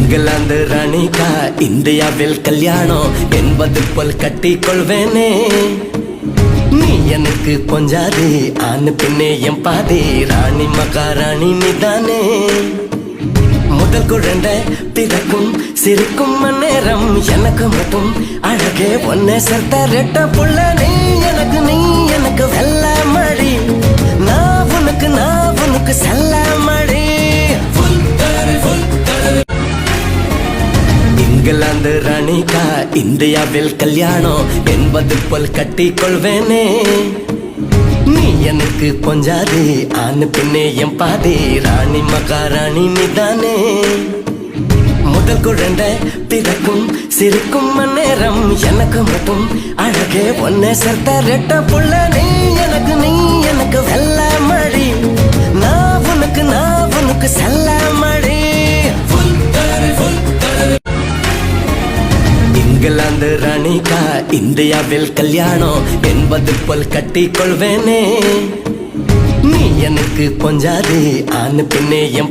இங்கிலாந்து ராணிக்கா இந்தியாவில் கல்யாணம் என்பது போல் கட்டிக் கொள்வேனே. நீ எனக்கு பொஞ்சாதி ஆணு பின்னே என் பாதி ராணி மகாராணி நீதானே. முதல் குழந்தை பிறக்கும் சிரிக்கும் நேரம் எனக்கு மட்டும் அழகே ஒன்னே சேர்த்த ரெட்ட புள்ள. நீ எனக்கு வெள்ள மழி, நான் உனக்கு செல்ல மழி. இங்கிலாந்து ராணிக்கா இந்தியாவில் கல்யாணம் என்பது போல் கட்டிக் கொள்வேனே. நீ எனக்கு பொஞ்சாதி ஆணு பின்னே என் பாதி ராணி மகாராணி நீதானே. முதல் குழந்தை பிறக்கும் சிரிக்கும் நேரம் எனக்கு மட்டும் அழகே ஒன்னே சேர்த்த ரெட்ட புள்ள. நீ எனக்கு வெள்ள மழி, நான் உனக்கு செல்ல மழி. இங்கிலாந்து ராணிக்கா இந்தியாவில் கல்யாணம் என்பது போல் கட்டிக் கொள்வேனே. நீ எனக்கு பொஞ்சாதி ஆணு பின்னே என்